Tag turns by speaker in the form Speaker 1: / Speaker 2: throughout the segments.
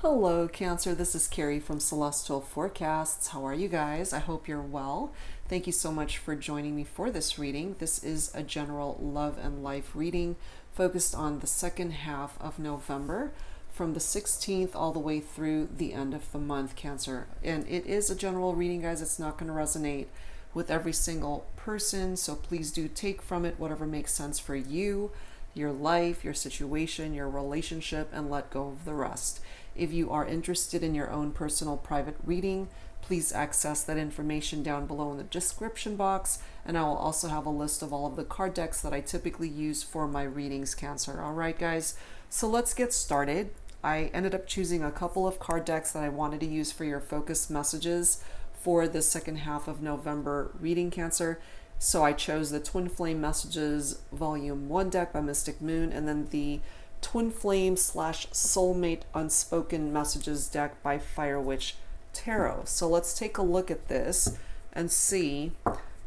Speaker 1: Hello, Cancer. This is Carrie from Celestial Forecasts. How are you guys? I hope you're well. Thank you so much for joining me for this reading. This is a general love and life reading focused on the second half of November from the 16th all the way through the end of the month, Cancer. And it is a general reading, guys. It's not going to resonate with every single person, so please do take from it whatever makes sense for you, your life, your situation, your relationship, and let go of the rest. If you are interested in your own personal private reading, please access that information down below in the description box, and I will also have a list of all of the card decks that I typically use for my readings, Cancer. All right, guys, so let's get started. I ended up choosing a couple of card decks that I wanted to use for your focus messages for the second half of November reading, Cancer. So I chose the Twin Flame Messages Volume 1 deck by Mystic Moon, and then the Twin Flame / Soulmate Unspoken Messages deck by Fire Witch Tarot. So let's take a look at this and see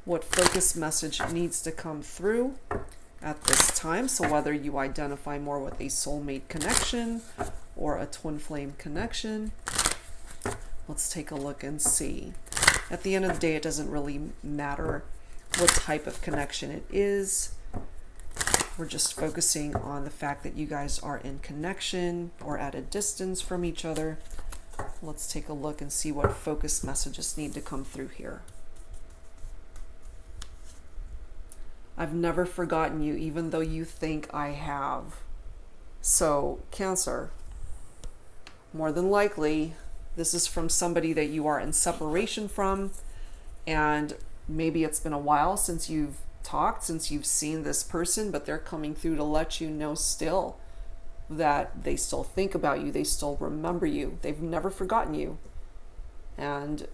Speaker 1: what focus message needs to come through at this time. So whether you identify more with a soulmate connection or a twin flame connection, let's take a look and see. At the end of the day, it doesn't really matter what type of connection it is. We're just focusing on the fact that you guys are in connection or at a distance from each other. Let's take a look and see what focus messages need to come through here. I've never forgotten you, even though you think I have. So, Cancer, more than likely, this is from somebody that you are in separation from, and maybe it's been a while since you've talked, since you've seen this person, but they're coming through to let you know still that they still think about you, they still remember you, they've never forgotten you. And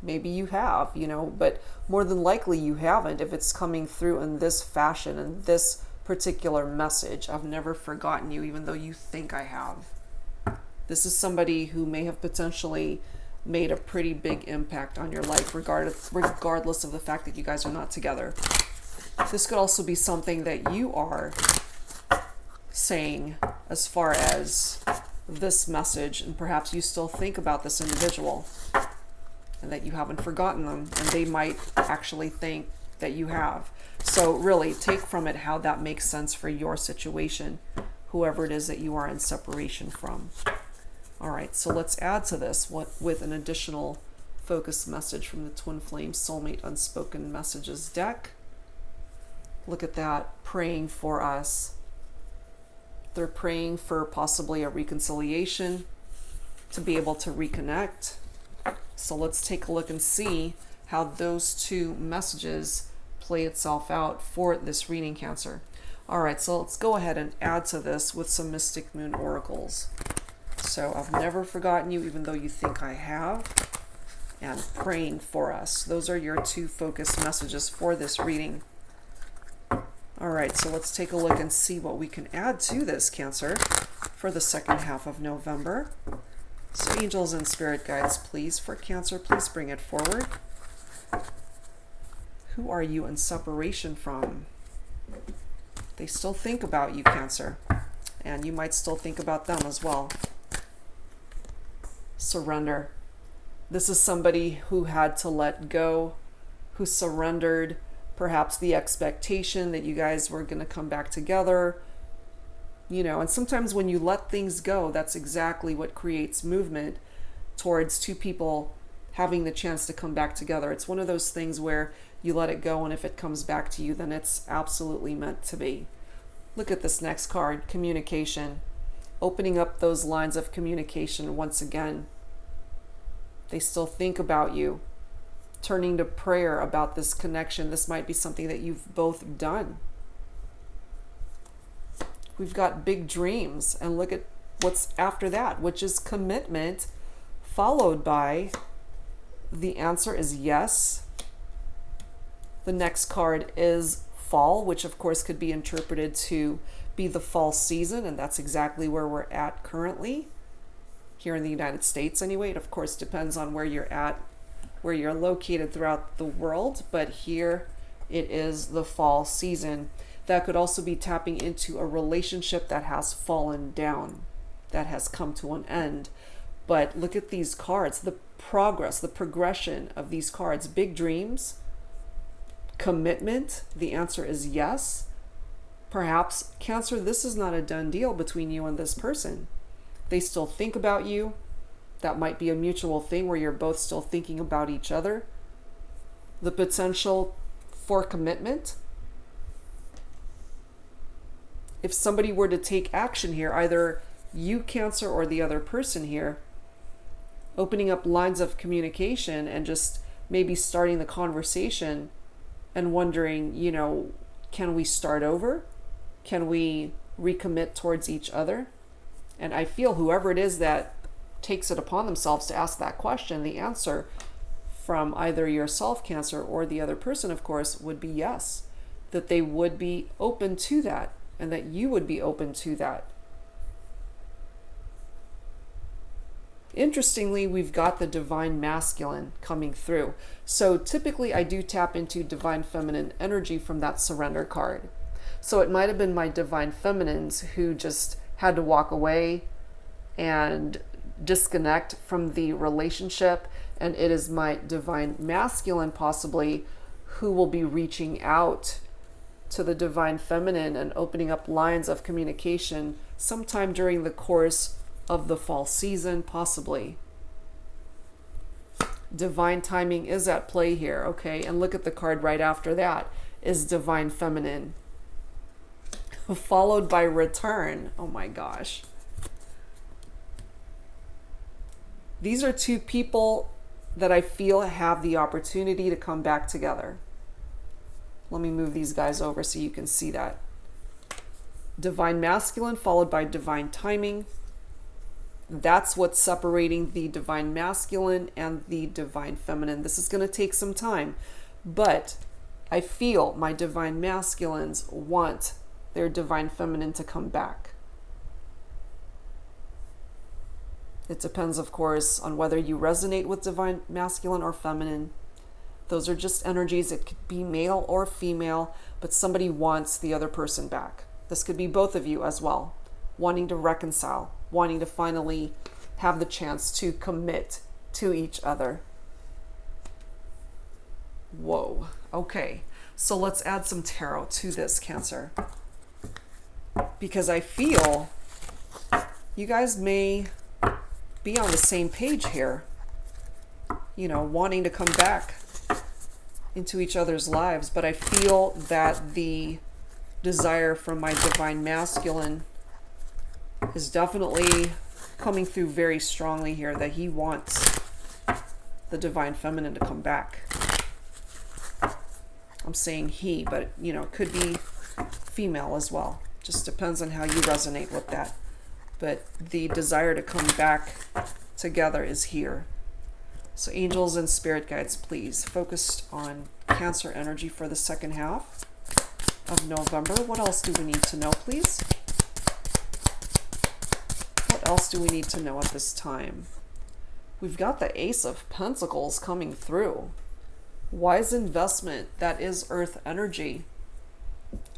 Speaker 1: maybe you have, but more than likely you haven't if it's coming through in this fashion and this particular message. I've never forgotten you, even though you think I have. This is somebody who may have potentially made a pretty big impact on your life, regardless of the fact that you guys are not together. This could also be something that you are saying as far as this message, and perhaps you still think about this individual and that you haven't forgotten them, and they might actually think that you have. So really take from it how that makes sense for your situation, whoever it is that you are in separation from. All right, so let's add to this with an additional focus message from the Twin Flame Soulmate Unspoken Messages deck. Look at that, praying for us. They're praying for possibly a reconciliation, to be able to reconnect. So let's take a look and see how those two messages play itself out for this reading, Cancer. All right, so let's go ahead and add to this with some Mystic Moon oracles. So I've never forgotten you, even though you think I have, and praying for us. Those are your two focus messages for this reading. All right, so let's take a look and see what we can add to this, Cancer, for the second half of November. So angels and spirit guides, please, for Cancer, please bring it forward. Who are you in separation from? They still think about you, Cancer, and you might still think about them as well. Surrender. This is somebody who had to let go, who surrendered perhaps the expectation that you guys were going to come back together. And sometimes when you let things go, that's exactly what creates movement towards two people having the chance to come back together. It's one of those things where you let it go, and if it comes back to you, then it's absolutely meant to be. Look at this next card, communication. Opening up those lines of communication once again. They still think about you. Turning to prayer about this connection. This might be something that you've both done. We've got big dreams, and look at what's after that, which is commitment, followed by the answer is yes. The next card is fall, which of course could be interpreted to be the fall season, and that's exactly where we're at currently here in the United States anyway. It of course depends on where you're at, where you're located throughout the world, but here it is the fall season. That could also be tapping into a relationship that has fallen down, that has come to an end. But look at these cards, the progress, the progression of these cards. Big dreams, commitment. The answer is yes. Perhaps, Cancer, this is not a done deal between you and this person. They still think about you. That might be a mutual thing where you're both still thinking about each other. The potential for commitment. If somebody were to take action here, either you, Cancer, or the other person here, opening up lines of communication and just maybe starting the conversation and wondering, you know, can we start over? Can we recommit towards each other? And I feel whoever it is that takes it upon themselves to ask that question, the answer from either yourself, Cancer, or the other person, of course, would be yes. That they would be open to that, and that you would be open to that. Interestingly, we've got the Divine Masculine coming through. So typically I do tap into Divine Feminine energy from that Surrender card. So it might have been my Divine Feminines who just had to walk away and disconnect from the relationship, and it is my Divine Masculine possibly who will be reaching out to the Divine Feminine and opening up lines of communication sometime during the course of the fall season, possibly. Divine timing is at play here, okay? And look at the card right after that is Divine Feminine, followed by Return. Oh my gosh. These are two people that I feel have the opportunity to come back together. Let me move these guys over so you can see that. Divine Masculine followed by Divine Timing. That's what's separating the Divine Masculine and the Divine Feminine. This is going to take some time, but I feel my Divine Masculines want their Divine Feminine to come back. It depends, of course, on whether you resonate with Divine Masculine or Feminine. Those are just energies. It could be male or female, but somebody wants the other person back. This could be both of you as well, wanting to reconcile, wanting to finally have the chance to commit to each other. Whoa. Okay. So let's add some tarot to this, Cancer. Because I feel you guys may be on the same page here. You know, wanting to come back into each other's lives. But I feel that the desire from my Divine Masculine is definitely coming through very strongly here, that he wants the Divine Feminine to come back. I'm saying he, but you know, it could be female as well. Just depends on how you resonate with that. But the desire to come back together is here. So angels and spirit guides, please focus on Cancer energy for the second half of November. What else do we need to know, please? What else do we need to know at this time? We've got the Ace of Pentacles coming through. Wise investment, that is Earth energy.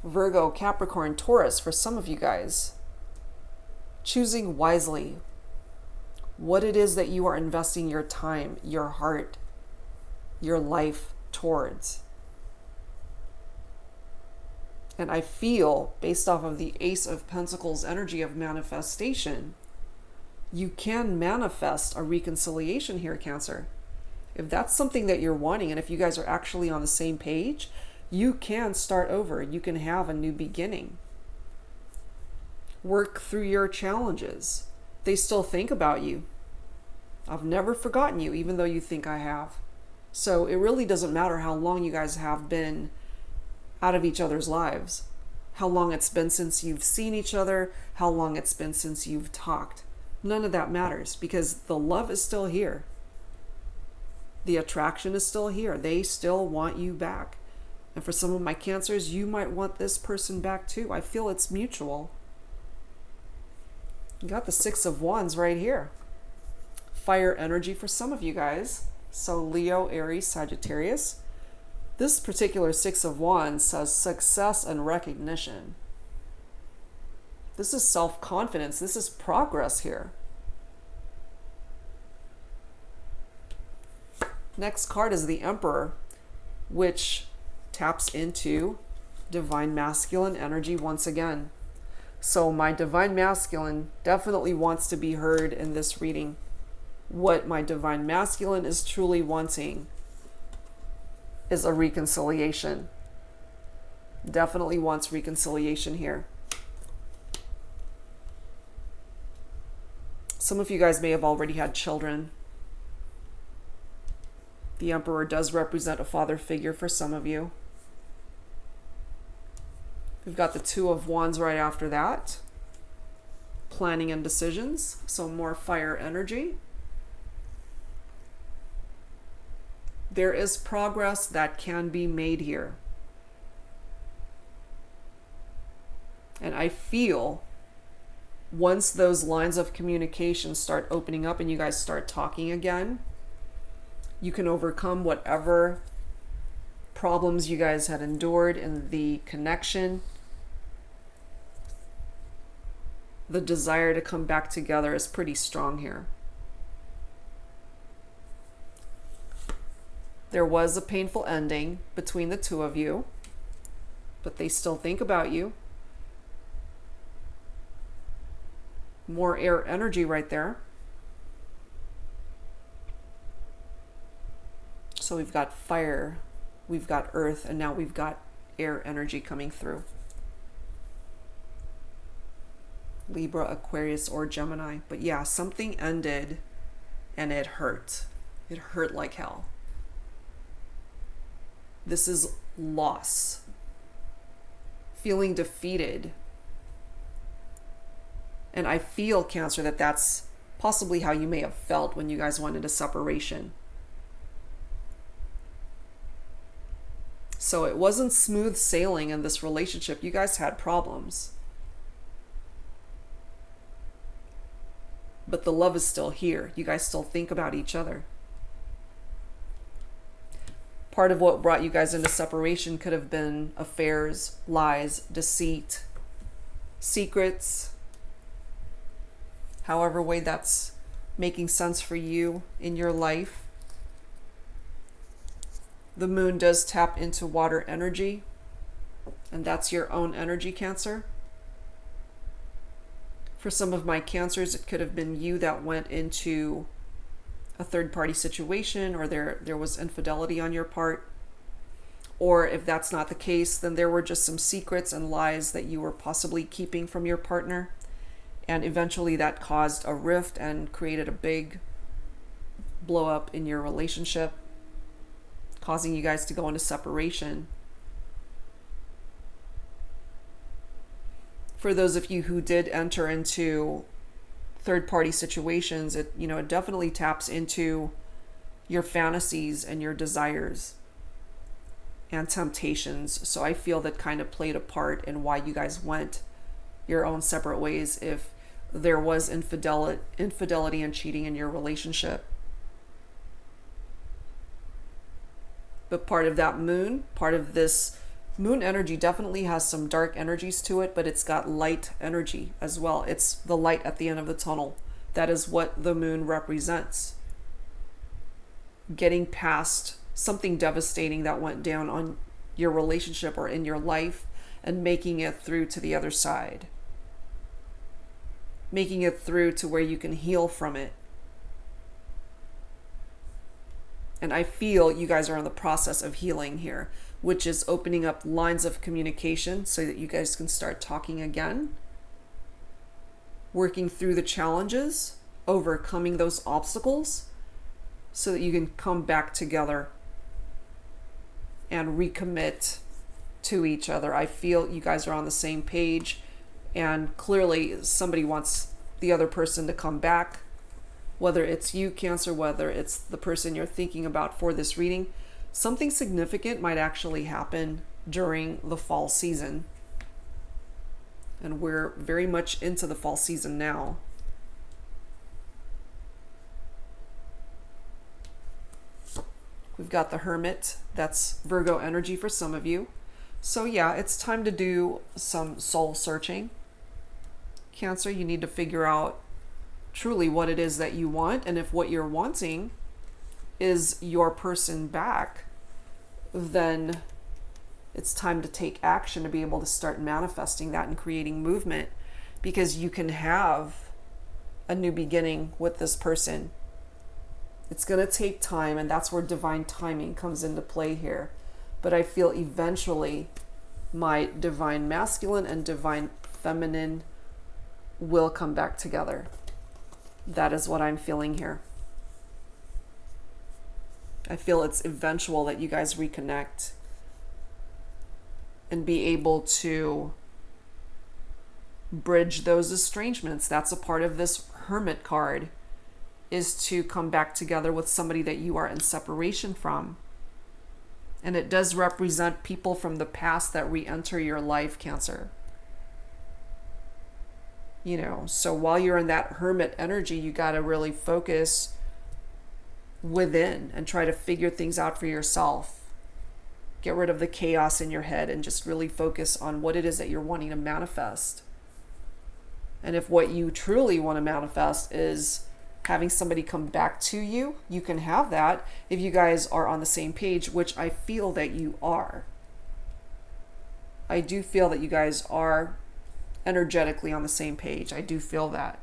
Speaker 1: Virgo, Capricorn, Taurus, for some of you guys. Choosing wisely what it is that you are investing your time, your heart, your life towards. And I feel, based off of the Ace of Pentacles energy of manifestation, you can manifest a reconciliation here, Cancer. If that's something that you're wanting, and if you guys are actually on the same page, you can start over. You can have a new beginning. Work through your challenges. They still think about you. I've never forgotten you, even though you think I have. So it really doesn't matter how long you guys have been out of each other's lives, how long it's been since you've seen each other, how long it's been since you've talked. None of that matters, because the love is still here. The attraction is still here. They still want you back. And for some of my Cancers, you might want this person back too. I feel it's mutual. You got the Six of Wands right here. Fire energy for some of you guys. So Leo, Aries, Sagittarius. This particular Six of Wands says success and recognition. This is self-confidence. This is progress here. Next card is the Emperor, which taps into divine masculine energy once again. So my divine masculine definitely wants to be heard in this reading. What my divine masculine is truly wanting is a reconciliation. Definitely wants reconciliation here. Some of you guys may have already had children. The Emperor does represent a father figure for some of you. We've got the Two of Wands right after that. Planning and decisions, so more fire energy. There is progress that can be made here. And I feel once those lines of communication start opening up and you guys start talking again, you can overcome whatever problems you guys had endured in the connection. The desire to come back together is pretty strong here. There was a painful ending between the two of you, but they still think about you. More air energy right there. So we've got fire, we've got earth, and now we've got air energy coming through. Libra, Aquarius, or Gemini. But yeah, something ended and it hurt. It hurt like hell. This is loss. Feeling defeated. And I feel, Cancer, that that's possibly how you may have felt when you guys went into separation. So it wasn't smooth sailing in this relationship. You guys had problems. But the love is still here. You guys still think about each other. Part of what brought you guys into separation could have been affairs, lies, deceit, secrets. However way that's making sense for you in your life. The moon does tap into water energy, and that's your own energy, Cancer. For some of my Cancers, it could have been you that went into a third-party situation, or there was infidelity on your part. Or if that's not the case, then there were just some secrets and lies that you were possibly keeping from your partner. And eventually that caused a rift and created a big blow up in your relationship, causing you guys to go into separation. For those of you who did enter into third-party situations, it definitely taps into your fantasies and your desires and temptations. So I feel that kind of played a part in why you guys went your own separate ways if there was infidelity and cheating in your relationship. But part of that moon, part of this moon energy definitely has some dark energies to it, but it's got light energy as well. It's the light at the end of the tunnel. That is what the moon represents. Getting past something devastating that went down on your relationship or in your life and making it through to the other side. Making it through to where you can heal from it. And I feel you guys are in the process of healing here, which is opening up lines of communication so that you guys can start talking again, working through the challenges, overcoming those obstacles so that you can come back together and recommit to each other. I feel you guys are on the same page, and clearly somebody wants the other person to come back. Whether it's you, Cancer, whether it's the person you're thinking about for this reading, something significant might actually happen during the fall season. And we're very much into the fall season now. We've got the Hermit. That's Virgo energy for some of you. So yeah, it's time to do some soul searching. Cancer, you need to figure out truly what it is that you want. And if what you're wanting is your person back, then it's time to take action to be able to start manifesting that and creating movement, because you can have a new beginning with this person. It's going to take time, and that's where divine timing comes into play here. But I feel eventually my divine masculine and divine feminine will come back together. That is what I'm feeling here. I feel it's eventual that you guys reconnect and be able to bridge those estrangements. That's a part of this Hermit card, is to come back together with somebody that you are in separation from. And it does represent people from the past that re-enter your life, Cancer. You know, so while you're in that Hermit energy, you got to really focus within and try to figure things out for yourself. Get rid of the chaos in your head and just really focus on what it is that you're wanting to manifest. And if what you truly want to manifest is having somebody come back to you, you can have that if you guys are on the same page, which I feel that you are. I do feel that you guys are energetically on the same page. I do feel that.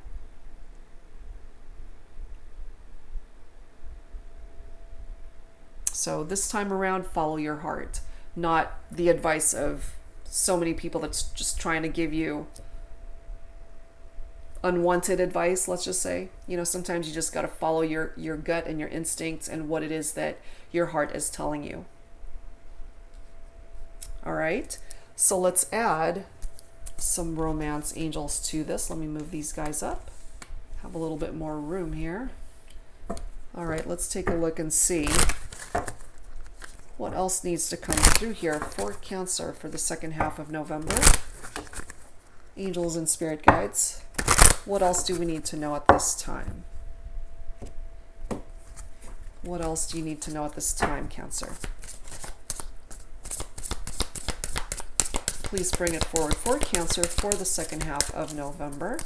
Speaker 1: So this time around, follow your heart, not the advice of so many people that's just trying to give you unwanted advice, let's just say. You know, sometimes you just got to follow your gut and your instincts and what it is that your heart is telling you. All right, so let's add some romance angels to this. Let me move these guys up. Have a little bit more room here. All right, let's take a look and see what else needs to come through here for Cancer for the second half of November. Angels and spirit guides. What else do we need to know at this time? What else do you need to know at this time, Cancer? Please bring it forward for Cancer for the second half of November.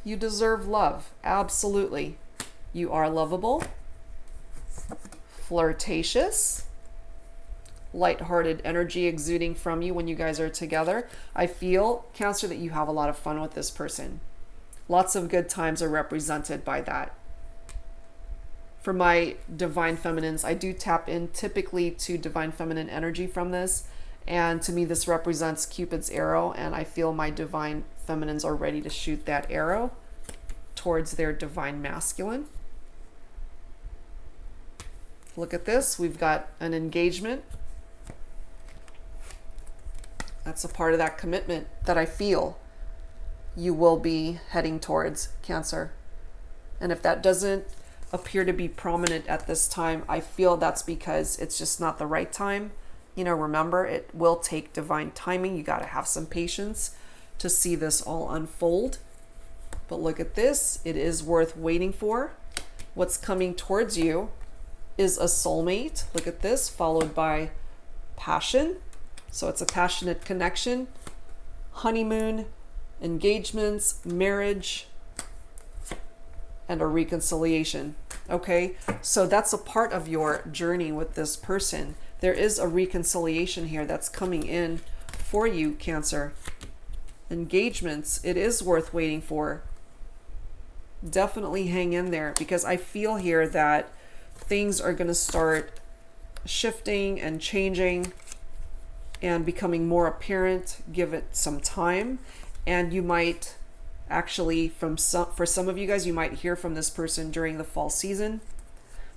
Speaker 1: You deserve love. Absolutely. You are lovable, flirtatious, lighthearted energy exuding from you when you guys are together. I feel, Cancer, that you have a lot of fun with this person. Lots of good times are represented by that. For my divine feminines, I do tap in typically to divine feminine energy from this. And to me, this represents Cupid's arrow. And I feel my divine feminines are ready to shoot that arrow towards their divine masculine. Look at this. We've got an engagement. That's a part of that commitment that I feel you will be heading towards, Cancer. And if that doesn't appear to be prominent at this time, I feel that's because it's just not the right time. You know, remember, it will take divine timing. You got to have some patience to see this all unfold. But look at this. It is worth waiting for. What's coming towards you is a soulmate. Look at this, followed by passion. So it's a passionate connection, honeymoon, engagements, marriage, and a reconciliation. Okay, so that's a part of your journey with this person. There is a reconciliation here that's coming in for you, Cancer. Engagements, it is worth waiting for. Definitely hang in there, because I feel here that things are going to start shifting and changing and becoming more apparent. Give it some time, and you might actually, for some of you guys, you might hear from this person during the fall season.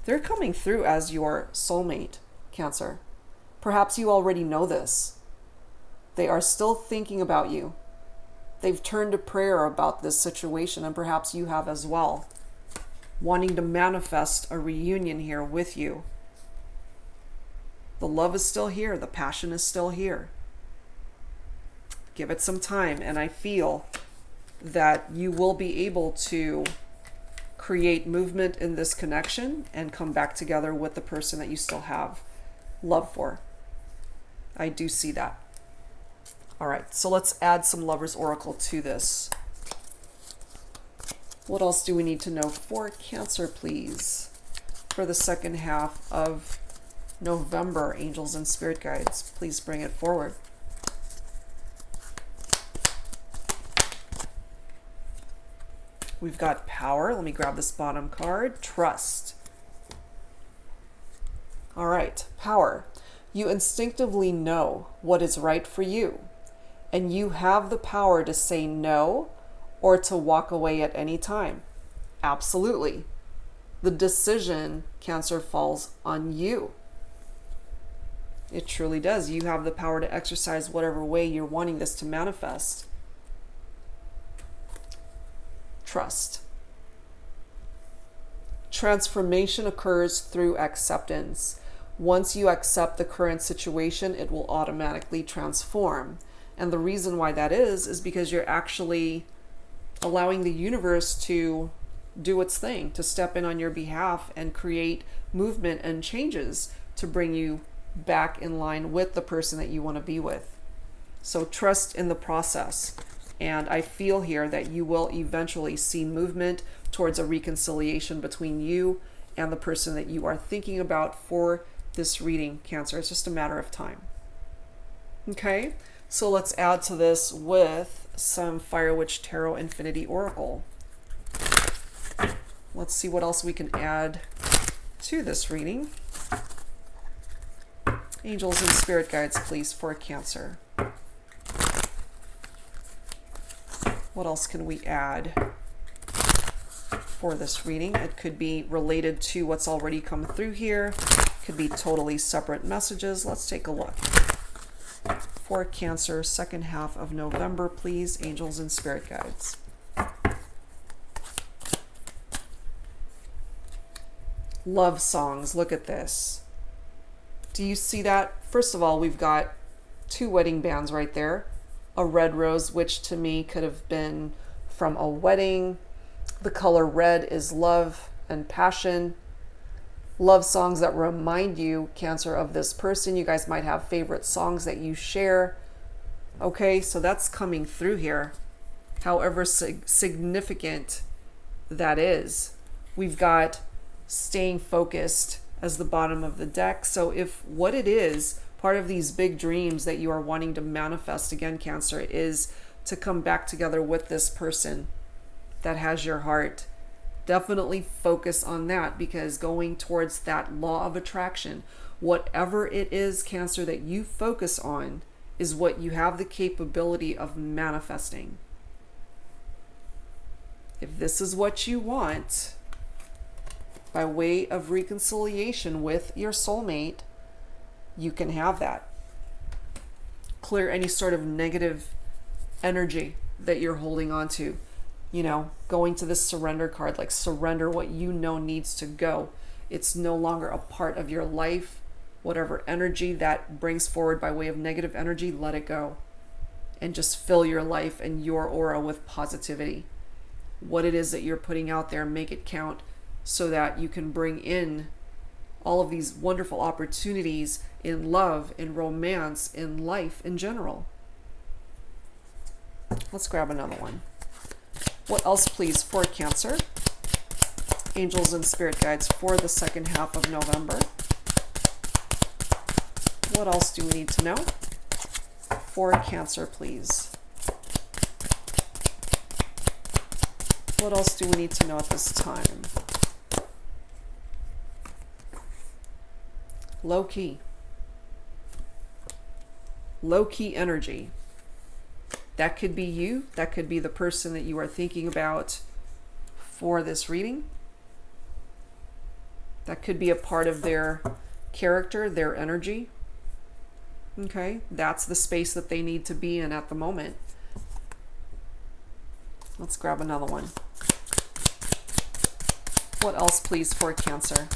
Speaker 1: They're coming through as your soulmate, Cancer. Perhaps you already know this. They are still thinking about you. They've turned to prayer about this situation, and perhaps you have as well, wanting to manifest a reunion here with you. The love is still here. The passion is still here. Give it some time, and I feel that you will be able to create movement in this connection and come back together with the person that you still have love for. I do see that. All right, so let's add some Lover's Oracle to this. What else do we need to know for Cancer, please? For the second half of November, angels and spirit guides, please bring it forward. We've got power. Let me grab this bottom card. Trust. All right, power. You instinctively know what is right for you, and you have the power to say no or to walk away at any time. Absolutely. The decision, Cancer, falls on you. It truly does. You have the power to exercise whatever way you're wanting this to manifest. Trust. Transformation occurs through acceptance. Once you accept the current situation, it will automatically transform. And the reason why that is because you're actually allowing the universe to do its thing, to step in on your behalf and create movement and changes to bring you back in line with the person that you want to be with. So trust in the process. And I feel here that you will eventually see movement towards a reconciliation between you and the person that you are thinking about for this reading, Cancer. It's just a matter of time. Okay, so let's add to this with some Fire Witch Tarot Infinity Oracle. Let's see what else we can add to this reading. Angels and spirit guides, please, for Cancer. What else can we add for this reading? It could be related to what's already come through here. Could be totally separate messages. Let's take a look. For Cancer, second half of November, please, angels and spirit guides. Love songs. Look at this. Do you see that? First of all, we've got two wedding bands right there. A red rose, which to me could have been from a wedding. The color red is love and passion. Love songs that remind you, Cancer, of this person. You guys might have favorite songs that you share. Okay, so that's coming through here. However significant that is. We've got staying focused as the bottom of the deck. So if what it is, part of these big dreams that you are wanting to manifest again, Cancer, is to come back together with this person that has your heart. Definitely focus on that, because going towards that law of attraction, whatever it is, Cancer, that you focus on is what you have the capability of manifesting. If this is what you want, by way of reconciliation with your soulmate, you can have that. Clear any sort of negative energy that you're holding on to. You know, going to this surrender card, like surrender what you know needs to go. It's no longer a part of your life. Whatever energy that brings forward by way of negative energy, let it go. And just fill your life and your aura with positivity. What it is that you're putting out there, make it count, so that you can bring in all of these wonderful opportunities in love, in romance, in life in general. Let's grab another one. What else, please, for Cancer? Angels and spirit guides for the second half of November. What else do we need to know for Cancer, please? What else do we need to know at this time? Low key. Low key energy. That could be you. That could be the person that you are thinking about for this reading. That could be a part of their character, their energy. Okay, that's the space that they need to be in at the moment. Let's grab another one. What else, please, for Cancer?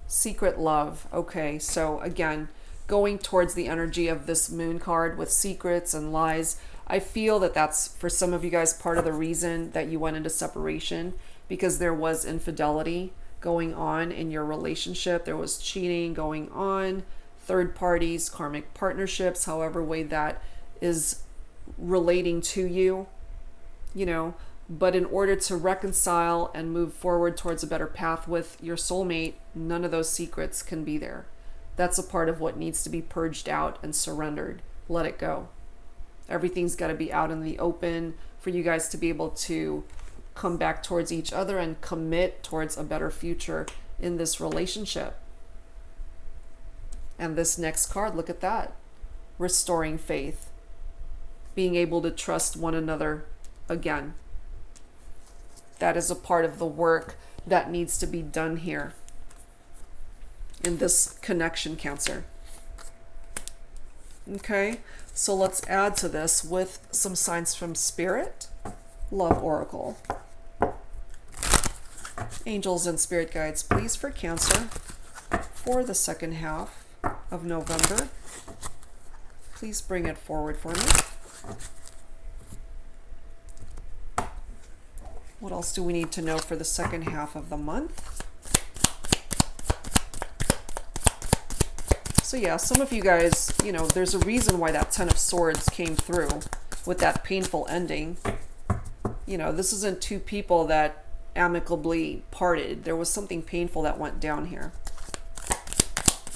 Speaker 1: Secret love. Okay, so again, going towards the energy of this moon card with secrets and lies. I feel that that's, for some of you guys, part of the reason that you went into separation, because there was infidelity. going on in your relationship. There was cheating going on, third parties, karmic partnerships, however way that is relating to you, you know. But in order to reconcile and move forward towards a better path with your soulmate, none of those secrets can be there. That's a part of what needs to be purged out and surrendered. Let it go. Everything's got to be out in the open for you guys to be able to come back towards each other and commit towards a better future in this relationship. And this next card, look at that. Restoring faith. Being able to trust one another again. That is a part of the work that needs to be done here in this connection, Cancer. Okay, so let's add to this with some signs from Spirit. Love Oracle. Angels and Spirit Guides, please, for Cancer for the second half of November. Please bring it forward for me. What else do we need to know for the second half of the month? So yeah, some of you guys, you know, there's a reason why that Ten of Swords came through with that painful ending. You know, this isn't two people that amicably parted. There was something painful that went down here.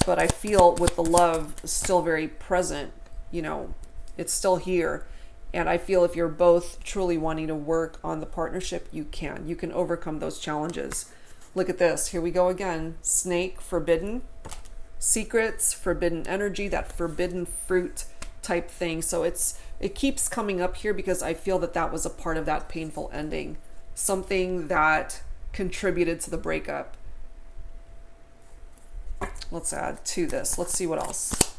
Speaker 1: But I feel with the love still very present, you know, it's still here. And I feel if you're both truly wanting to work on the partnership, you can. You can overcome those challenges. Look at this. Here we go again. Snake, forbidden. Secrets, forbidden energy, that forbidden fruit type thing. So it keeps coming up here because I feel that that was a part of that painful ending. Something that contributed to the breakup. Let's add to this. Let's see what else.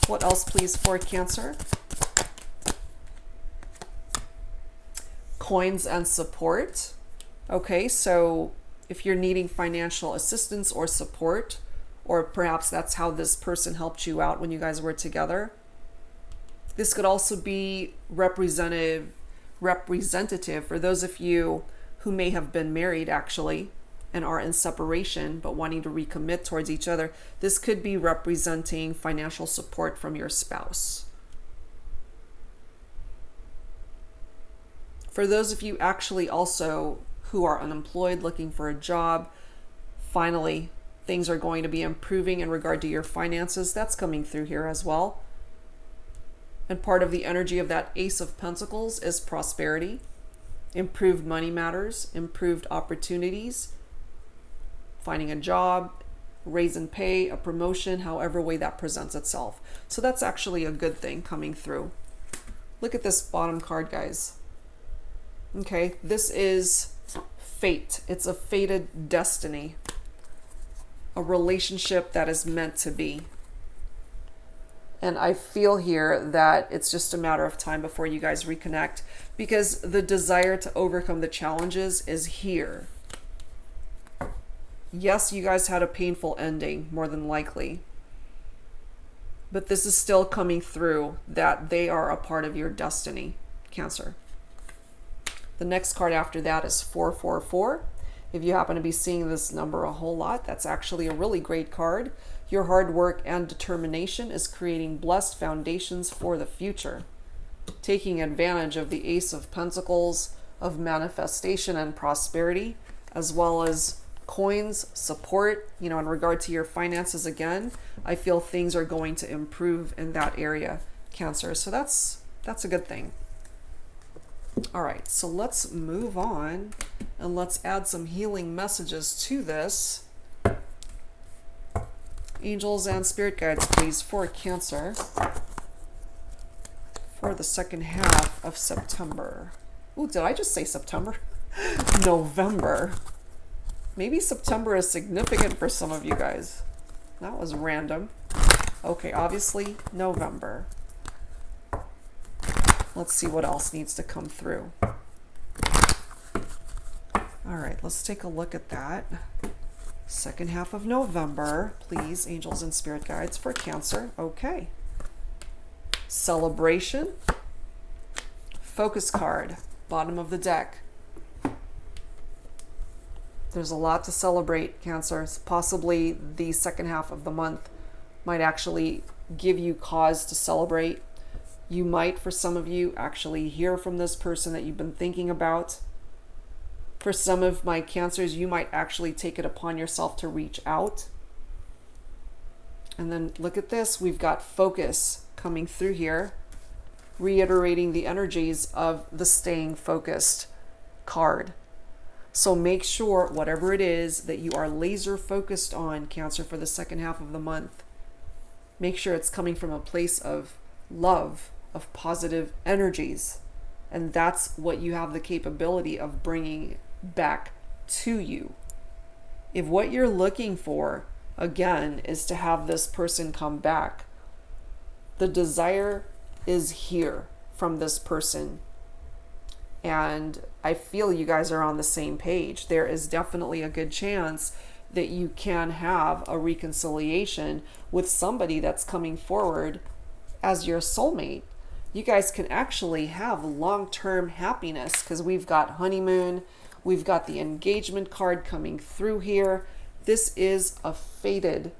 Speaker 1: What else, please, for Cancer? Coins and support. Okay, so if you're needing financial assistance or support, or perhaps that's how this person helped you out when you guys were together. This could also be representative for those of you who may have been married actually and are in separation but wanting to recommit towards each other. This could be representing financial support from your spouse. For those of you actually also who are unemployed, looking for a job, finally, things are going to be improving in regard to your finances. That's coming through here as well. And part of the energy of that Ace of Pentacles is prosperity, improved money matters, improved opportunities, finding a job, raise in pay, a promotion, however way that presents itself. So that's actually a good thing coming through. Look at this bottom card, guys. Okay, this is fate. It's a fated destiny. A relationship that is meant to be. And I feel here that it's just a matter of time before you guys reconnect because the desire to overcome the challenges is here. Yes, you guys had a painful ending, more than likely. But this is still coming through that they are a part of your destiny, Cancer. The next card after that is 444. If you happen to be seeing this number a whole lot, that's actually a really great card. Your hard work and determination is creating blessed foundations for the future. Taking advantage of the Ace of Pentacles, of manifestation and prosperity, as well as coins, support, you know, in regard to your finances again, I feel things are going to improve in that area, Cancer. So that's a good thing. All right, so let's move on and let's add some healing messages to this. Angels and Spirit Guides, please, for Cancer for the second half of September. Ooh, did I just say September? November. Maybe September is significant for some of you guys. That was random. Okay, obviously November. Let's see what else needs to come through. All right, let's take a look at that. Second half of November, please, Angels and Spirit Guides, for Cancer. Okay. Celebration. Focus card, bottom of the deck. There's a lot to celebrate, Cancer. Possibly the second half of the month might actually give you cause to celebrate. You might, for some of you, actually hear from this person that you've been thinking about. For some of my Cancers, you might actually take it upon yourself to reach out. And then look at this. We've got focus coming through here, reiterating the energies of the staying focused card. So make sure whatever it is that you are laser focused on, Cancer, for the second half of the month, make sure it's coming from a place of love, of positive energies. And that's what you have the capability of bringing back to you. If what you're looking for, again, is to have this person come back, the desire is here from this person. And I feel you guys are on the same page. There is definitely a good chance that you can have a reconciliation with somebody that's coming forward as your soulmate. You guys can actually have long-term happiness because we've got honeymoon, we've got the engagement card coming through here. This is a fated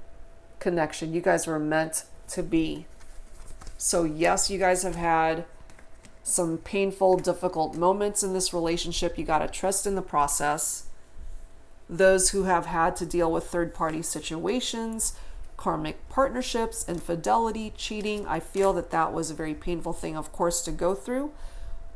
Speaker 1: connection. You guys were meant to be. So yes, you guys have had some painful, difficult moments in this relationship. You got to trust in the process. Those who have had to deal with third-party situations, karmic partnerships, infidelity, cheating, I feel that that was a very painful thing, of course, to go through.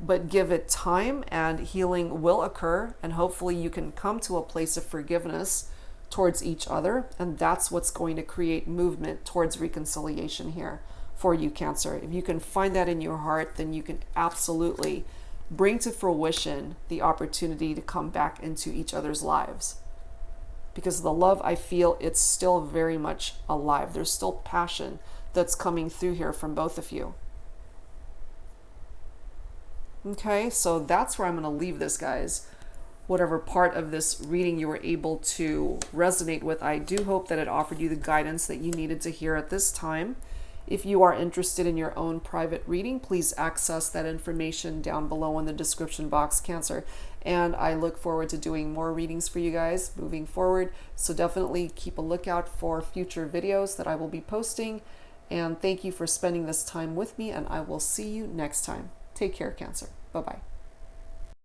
Speaker 1: But give it time and healing will occur. And hopefully you can come to a place of forgiveness towards each other. And that's what's going to create movement towards reconciliation here for you, Cancer. If you can find that in your heart, then you can absolutely bring to fruition the opportunity to come back into each other's lives. Because the love, I feel, it's still very much alive. There's still passion that's coming through here from both of you. Okay, so that's where I'm going to leave this, guys. Whatever part of this reading you were able to resonate with, I do hope that it offered you the guidance that you needed to hear at this time. If you are interested in your own private reading, please access that information down below in the description box, Cancer. And I look forward to doing more readings for you guys moving forward. So definitely keep a lookout for future videos that I will be posting. And thank you for spending this time with me, and I will see you next time. Take care, Cancer. Bye-bye.